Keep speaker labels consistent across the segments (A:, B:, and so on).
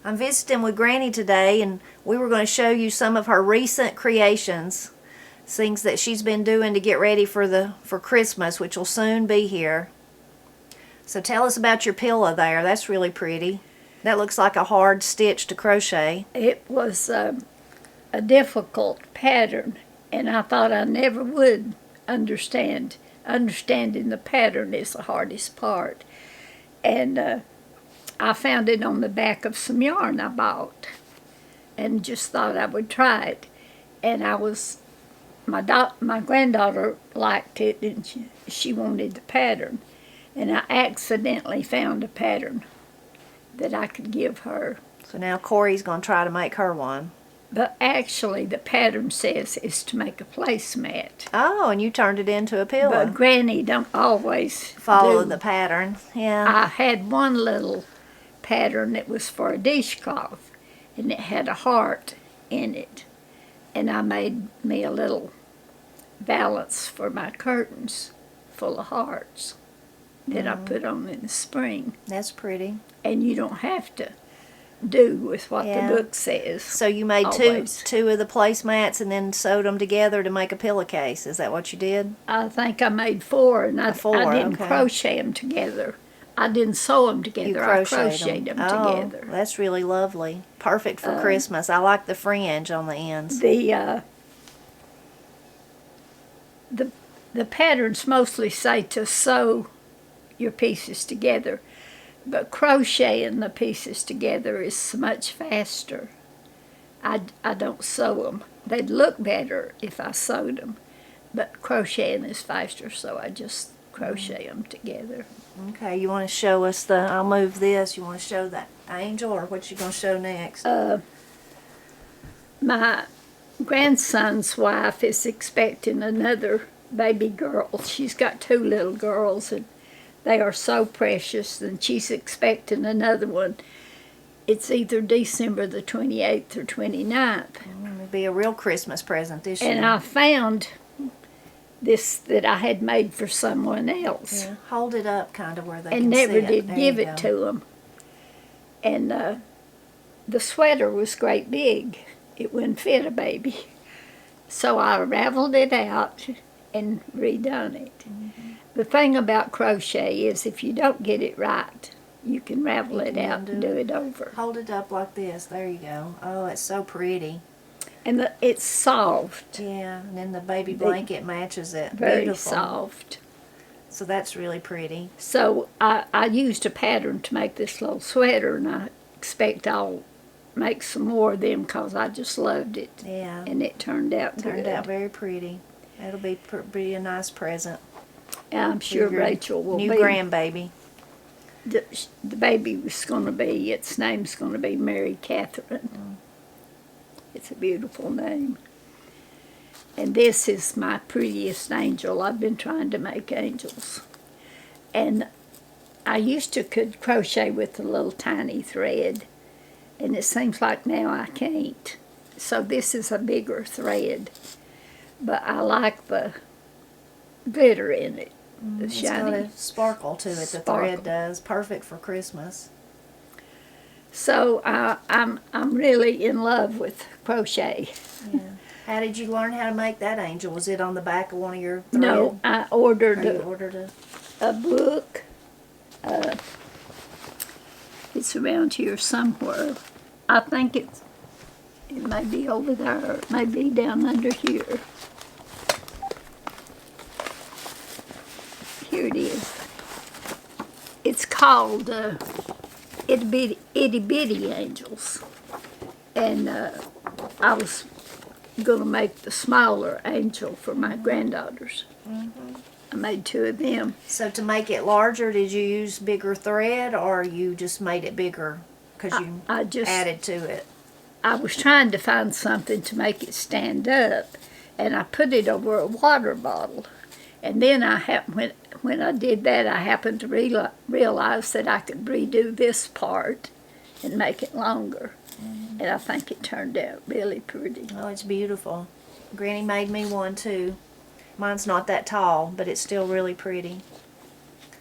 A: I'm visiting with Granny today, and we were going to show you some of her recent creations, things that she's been doing to get ready for Christmas, which will soon be here. So tell us about your pillow there. That's really pretty. That looks like a hard stitch to crochet.
B: It was a difficult pattern, and I thought I never would understand. Understanding the pattern is the hardest part. And I found it on the back of some yarn I bought and just thought I would try it. And my granddaughter liked it, and she wanted the pattern. And I accidentally found a pattern that I could give her.
A: So now Corey's going to try to make her one.
B: But actually the pattern says it's to make a placemat.
A: Oh, and you turned it into a pillow.
B: But Granny don't always
A: follow the pattern. Yeah.
B: I had one little pattern that was for a dishcloth, and it had a heart in it. And I made me a little valance for my curtains full of hearts that I put on in the spring.
A: That's pretty.
B: And you don't have to do with what the book says.
A: So you made two of the placemats and then sewed them together to make a pillowcase. Is that what you did?
B: I think I made four, and I didn't crochet them together. I didn't sew them together. I crocheted them together.
A: That's really lovely. Perfect for Christmas. I like the fringe on the ends.
B: The patterns mostly say to sew your pieces together, but crocheting the pieces together is much faster. I don't sew them. They'd look better if I sewed them, but crocheting is faster, so I just crochet them together.
A: Okay, you want to show us I'll move this, you want to show that angel, or what you going to show next?
B: My grandson's wife is expecting another baby girl. She's got two little girls, and they are so precious, and she's expecting another one. It's either December the 28th or 29th.
A: It'll be a real Christmas present this year.
B: And I found this that I had made for someone else.
A: Yeah. Hold it up kind of where they
B: and
A: can
B: never
A: see it.
B: did
A: There
B: give
A: you
B: it
A: go.
B: to them. And the sweater was great big. It wouldn't fit a baby. So I raveled it out and redone it. The thing about crochet is if you don't get it right, you can ravel it out and do it over.
A: Hold it up like this. There you go. Oh, it's so pretty.
B: And it's soft.
A: Yeah, and then the baby blanket matches it.
B: Very
A: Beautiful.
B: soft.
A: So that's really pretty.
B: So I used a pattern to make this little sweater, and I expect I'll make some more of them because I just loved it.
A: Yeah.
B: And it turned out good.
A: Turned out very pretty. It'll be a nice present.
B: And I'm sure Rachel will
A: new
B: be.
A: grandbaby.
B: The baby was going to be, its name's going to be Mary Catherine. It's a beautiful name. And this is my prettiest angel. I've been trying to make angels. And I used to could crochet with a little tiny thread. And it seems like now I can't. So this is a bigger thread. But I like the glitter in it. The shiny.
A: It's got a sparkle to it. The thread does. Perfect for Christmas.
B: So I'm really in love with crochet.
A: Yeah. How did you learn how to make that angel? Was it on the back of one of your thread?
B: No, I ordered
A: a
B: book. It's around here somewhere. I think it may be over there. It may be down under here. Here it is. It's called Itty Bitty Angels. And I was going to make the smaller angel for my granddaughters. I made two of them.
A: So to make it larger, did you use bigger thread, or you just made it bigger because you added to it?
B: I was trying to find something to make it stand up, and I put it over a water bottle. And then when I did that, I happened to realize that I could redo this part and make it longer. And I think it turned out really pretty.
A: Oh, it's beautiful. Granny made me one too. Mine's not that tall, but it's still really pretty.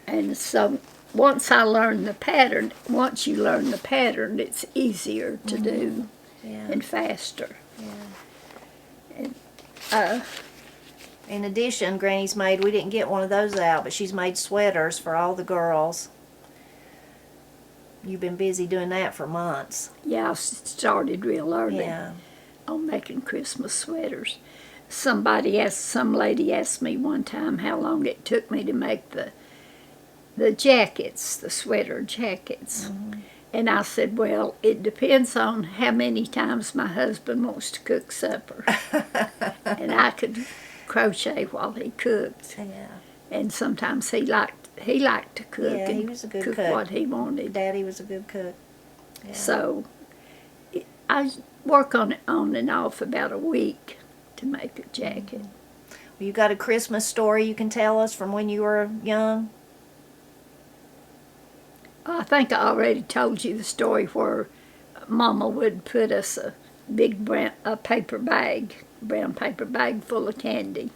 B: And so once I learned the pattern, once you learn the pattern, it's easier to do
A: Yeah.
B: and faster.
A: Yeah.
B: And,
A: In addition, Granny's made, we didn't get one of those out, but she's made sweaters for all the girls. You've been busy doing that for months.
B: yeah, I started real early
A: Yeah.
B: on making Christmas sweaters. Some lady asked me one time how long it took me to make the jackets, the sweater jackets. And I said, well, it depends on how many times my husband wants to cook supper. And I could crochet while he cooked.
A: Yeah.
B: And sometimes he liked to cook
A: Yeah, he
B: and
A: was a good
B: cook
A: cook.
B: what he wanted.
A: Daddy was a good cook. Yeah.
B: So I work on it on and off about a week to make a jacket.
A: You got a Christmas story you can tell us from when you were young?
B: I think I already told you the story where Mama would put us a big brown paper bag full of candy.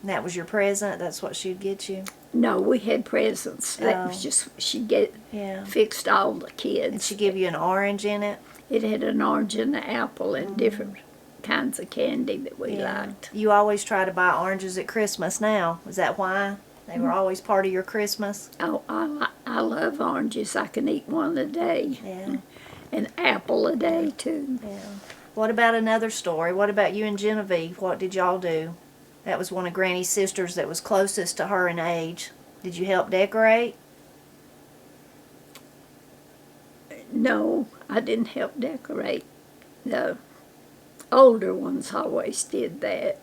A: And that was your present? That's what she'd get you?
B: No, we had presents. That
A: Oh.
B: was just,
A: Yeah.
B: fixed all the kids.
A: Did she give you an orange in it?
B: It had an orange and an apple and different kinds of candy that we liked.
A: You always try to buy oranges at Christmas now. Is that why? They were always part of your Christmas?
B: Oh, I love oranges. I can eat one a day.
A: Yeah.
B: An apple a day, too.
A: Yeah. What about another story? What about you and Genevieve? What did y'all do? That was one of Granny's sisters that was closest to her in age. Did you help decorate?
B: No, I didn't help decorate. The older ones always did that.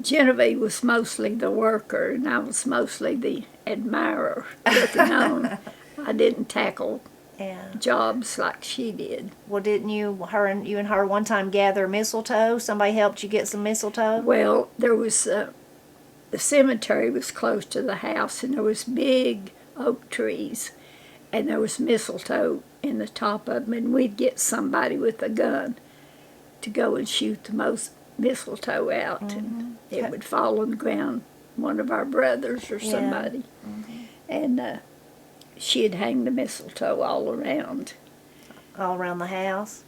B: Genevieve was mostly the worker, and I was mostly the admirer looking on. I didn't tackle
A: Yeah.
B: jobs like she did.
A: Well, didn't you and her one time gather mistletoe? Somebody helped you get some mistletoe?
B: Well, there was the cemetery was close to the house, and there was big oak trees, and there was mistletoe in the top of them, and we'd get somebody with a gun to go and shoot the most mistletoe out, and it would fall on the ground, one of our brothers or somebody, and she'd hang the mistletoe all around.
A: All around the house?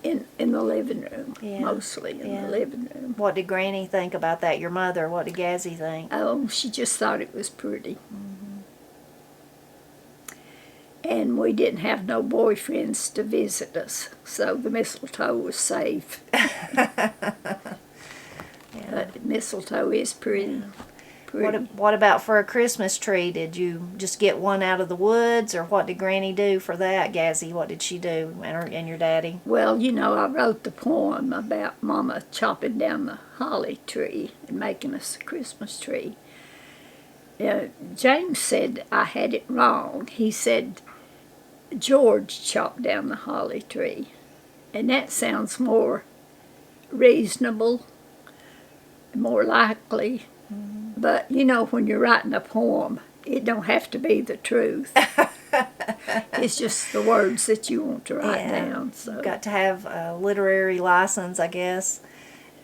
B: In the living room,
A: Yeah.
B: mostly in the living room.
A: What did Granny think about that? Your mother? What did Gazzy think?
B: Oh, she just thought it was pretty. And we didn't have no boyfriends to visit us, so the mistletoe was safe. But mistletoe is pretty.
A: What about for a Christmas tree? Did you just get one out of the woods, or what did Granny do for that? Gazzy, what did she do, and your daddy?
B: Well, you know, I wrote the poem about Mama chopping down the holly tree and making us a Christmas tree. James said I had it wrong. He said George chopped down the holly tree, and that sounds more reasonable, more likely. But, you know, when you're writing a poem, it don't have to be the truth. It's just the words that you want to write down. So.
A: You've got to have a literary license, I guess.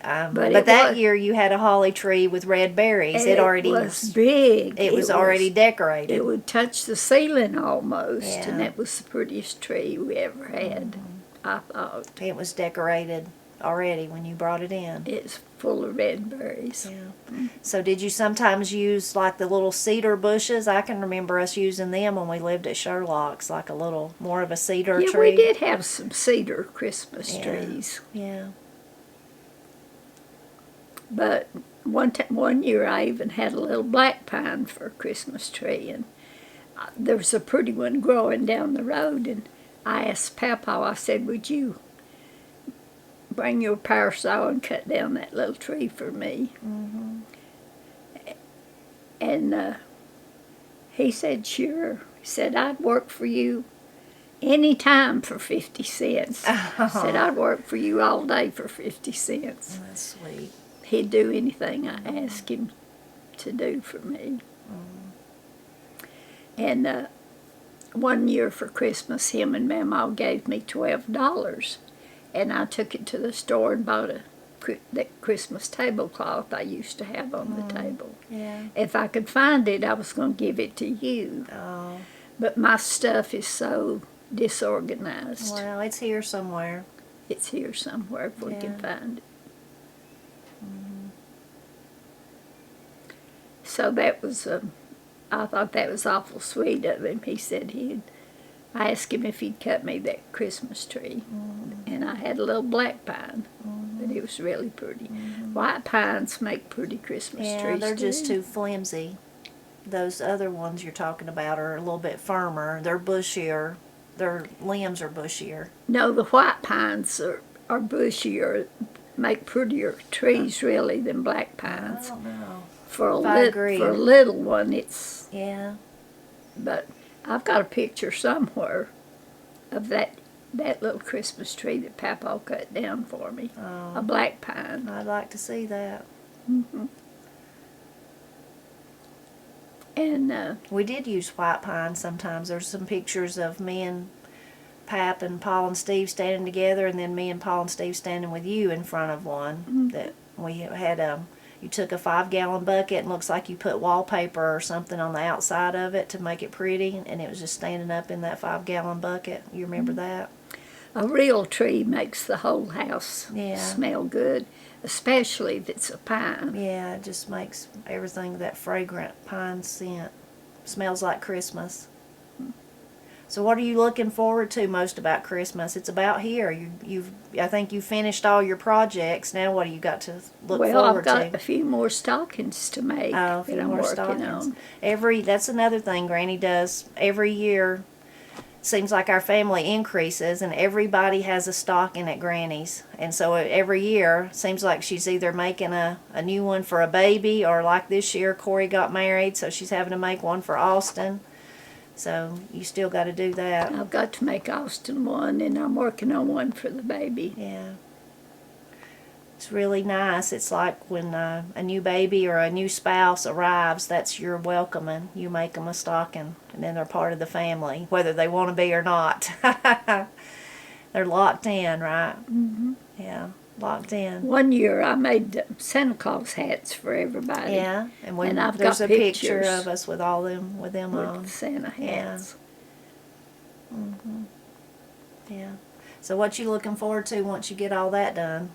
A: But
B: it
A: that
B: was-
A: year you had a holly tree with red berries.
B: And
A: It already
B: was big.
A: It was already decorated.
B: It would touch the ceiling almost,
A: Yeah.
B: and that was the prettiest tree we ever had, I thought.
A: It was decorated already when you brought it in.
B: It's full of red berries.
A: Yeah. So did you sometimes use like the little cedar bushes? I can remember us using them when we lived at Sherlock's, like a little more of a cedar
B: Yeah,
A: tree.
B: we did have some cedar Christmas
A: Yeah.
B: trees.
A: Yeah.
B: But one year I even had a little black pine for a Christmas tree, and there was a pretty one growing down the road, and I asked Papa, I said, would you bring your power saw and cut down that little tree for me? And he said, sure. He said, I'd work for you any time for 50 cents. He said, I'd work for you all day for 50 cents.
A: That's sweet.
B: He'd do anything I asked him to do for me. And one year for Christmas, him and Mama gave me $12. And I took it to the store and bought that Christmas tablecloth I used to have on the table.
A: Yeah.
B: If I could find it, I was going to give it to you.
A: Oh.
B: But my stuff is so disorganized.
A: Well, it's here somewhere.
B: It's here somewhere if we can
A: Yeah.
B: find it. So that was, I thought that was awful sweet of him. He said I asked him if he'd cut me that Christmas tree. And I had a little black pine, but it was really pretty. White pines make pretty Christmas
A: Yeah,
B: trees
A: they're just
B: too.
A: too flimsy. Those other ones you're talking about are a little bit firmer. They're bushier. Their limbs are bushier.
B: No, the white pines are bushier, make prettier trees really than black
A: I
B: pines.
A: don't know.
B: For a,
A: I agree.
B: for a little one, it's,
A: Yeah.
B: but I've got a picture somewhere of that little Christmas tree that Papa cut down for me, a
A: Oh,
B: black pine.
A: I'd like to see that.
B: And
A: We did use white pine sometimes. There's some pictures of me and Pap and Paul and Steve standing together, and then me and Paul and Steve standing with you in front of one that we had. You took a 5-gallon bucket and looks like you put wallpaper or something on the outside of it to make it pretty, and it was just standing up in that 5-gallon bucket. You remember that?
B: a real tree makes the whole house
A: Yeah.
B: smell good, especially if it's a pine.
A: Yeah, it just makes everything that fragrant pine scent. Smells like Christmas. So what are you looking forward to most about Christmas? It's about here. I think you finished all your projects. Now what do you got to look
B: Well,
A: forward
B: I've got
A: to?
B: a few more stockings to make
A: Oh, a
B: that
A: few
B: I'm
A: more
B: working
A: stockings.
B: on.
A: That's another thing Granny does every year. Seems like our family increases, and everybody has a stocking at Granny's. And so every year, seems like she's either making a new one for a baby, or like this year, Corey got married, so she's having to make one for Austin. So you still got to do that.
B: I've got to make Austin one, and I'm working on one for the baby.
A: Yeah. It's really nice. It's like when a new baby or a new spouse arrives, that's your welcoming. You make them a stocking, and then they're part of the family, whether they want to be or not. They're locked in, right?
B: Mm-hmm.
A: Yeah, locked in.
B: One year I made Santa Claus hats for everybody.
A: Yeah, and
B: I've
A: there's
B: got
A: a picture
B: pictures
A: of us with all them with them on.
B: with Santa hats.
A: Yeah. So what you looking forward to once you get all that done?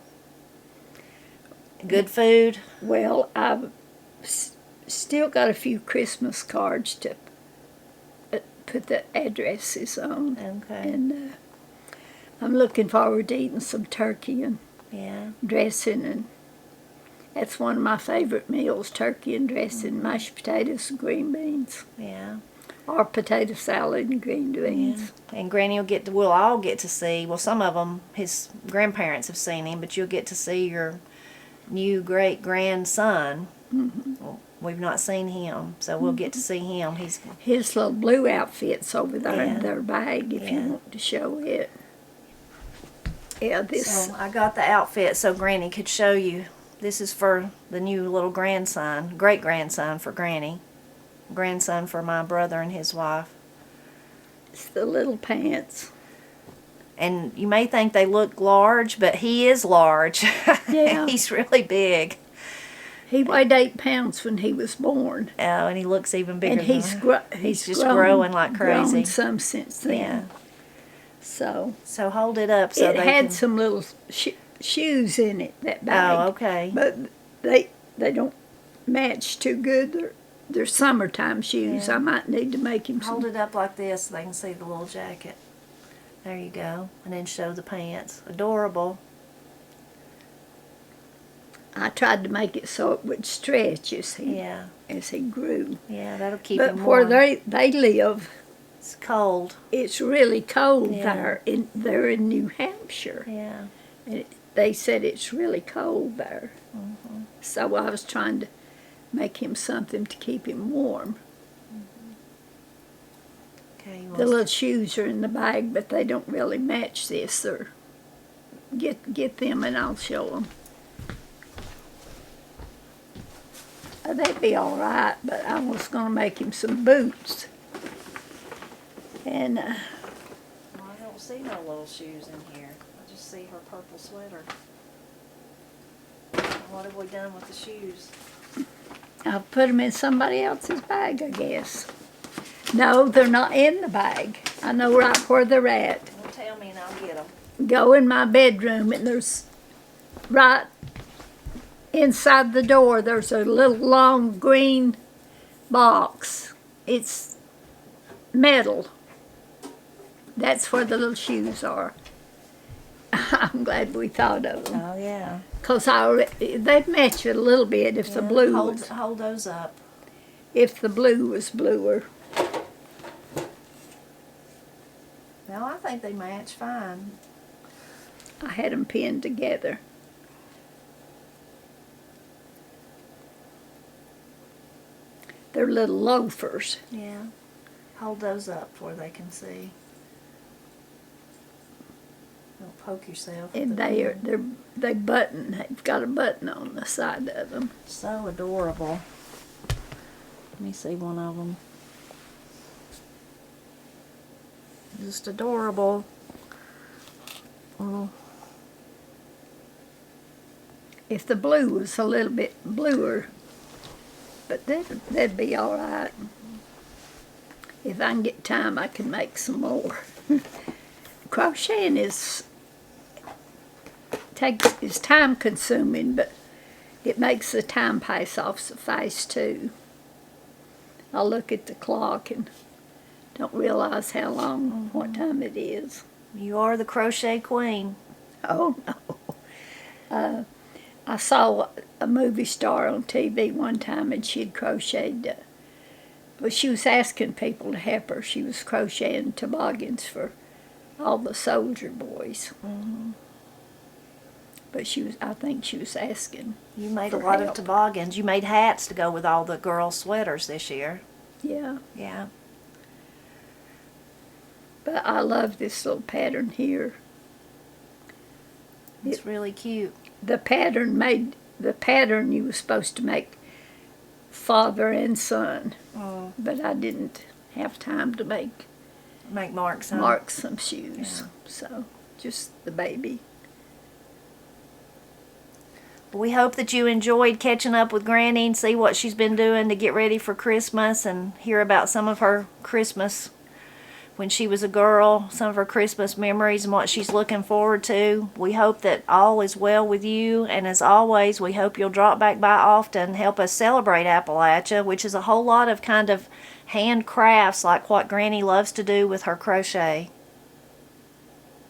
A: Good food.
B: Well, I've still got a few Christmas cards to put the addresses on.
A: Okay.
B: And I'm looking forward to eating some turkey and
A: Yeah.
B: dressing, and that's one of my favorite meals, turkey and dressing, mashed potatoes and green beans,
A: Yeah.
B: or potato salad and green beans.
A: And Granny we'll all get to see, well, some of them, his grandparents have seen him, but you'll get to see your new great-grandson. Well, we've not seen him, so we'll get to see him.
B: His little blue outfit's over there
A: Yeah.
B: in their bag if you
A: Yeah.
B: want to show it. Yeah, this,
A: So I got the outfit so Granny could show you. This is for the new little grandson, great-grandson for Granny. Grandson for my brother and his wife.
B: it's the little pants.
A: And you may think they look large, but he is large.
B: Yeah.
A: He's really big.
B: He weighed 8 pounds when he was born.
A: Oh, and he looks even bigger
B: And
A: than
B: he's
A: that.
B: he's
A: just
B: grown,
A: growing like crazy.
B: Grown some since then.
A: Yeah.
B: So
A: So hold it up so
B: it
A: they
B: had
A: can...
B: some little shoes in it, that bag.
A: Oh, okay.
B: But they don't match too good. They're summertime shoes.
A: Yeah.
B: I might need to make him
A: Hold
B: some.
A: it up like this so they can see the little jacket. There you go. And then show the pants. Adorable.
B: I tried to make it so it would stretch as
A: Yeah.
B: he grew.
A: Yeah, that'll keep
B: But
A: him
B: where
A: warm.
B: they live,
A: It's cold.
B: it's really cold
A: Yeah.
B: there. They're in New Hampshire.
A: Yeah.
B: And they said it's really cold there.
A: Mm-hmm.
B: So I was trying to make him something to keep him warm.
A: Okay.
B: The little shoes are in the bag, but they don't really match this. They're, get them and I'll show them. They'd be all right, but I was going to make him some boots. And
A: Well, I don't see no little shoes in here. I just see her purple sweater. What have we done with the shoes?
B: I've put them in somebody else's bag, I guess. No, they're not in the bag. I know right where they're at.
A: Well, tell me and I'll get them.
B: Go in my bedroom, and there's right inside the door, there's a little long green box. It's metal. That's where the little shoes are. I'm glad we thought of them.
A: Oh, yeah.
B: Because they'd match it a little bit if the blue was,
A: Hold those up.
B: if the blue was bluer.
A: No, I think they match fine.
B: I had them pinned together. They're little loafers.
A: Yeah. Hold those up where they can see. Don't poke yourself.
B: And they button. They've got a button on the side of them.
A: So adorable. Let me see one of them. Just adorable. Little.
B: If the blue was a little bit bluer, but that'd be all right. If I can get time, I can make some more. Crocheting is time consuming, but it makes the time pass off so fast too. I look at the clock and don't realize how long, what time it is.
A: You are the crochet queen.
B: Oh no. I saw a movie star on TV one time, and she'd crocheted. Well, she was asking people to help her. She was crocheting toboggans for all the soldier boys.
A: Mm-hmm.
B: But I think she was asking.
A: You made a
B: for
A: lot
B: help.
A: of toboggans. You made hats to go with all the girls' sweaters this year.
B: Yeah.
A: Yeah.
B: But I love this little pattern here.
A: It's really cute.
B: The pattern you were supposed to make father and son, but I didn't have time to make
A: marks. Huh?
B: mark some shoes.
A: Yeah.
B: So just the baby.
A: We hope that you enjoyed catching up with Granny and see what she's been doing to get ready for Christmas and hear about some of her Christmas when she was a girl, some of her Christmas memories and what she's looking forward to. We hope that all is well with you, and as always, we hope you'll drop back by often, help us celebrate Appalachia, which is a whole lot of kind of handcrafts like what Granny loves to do with her crochet.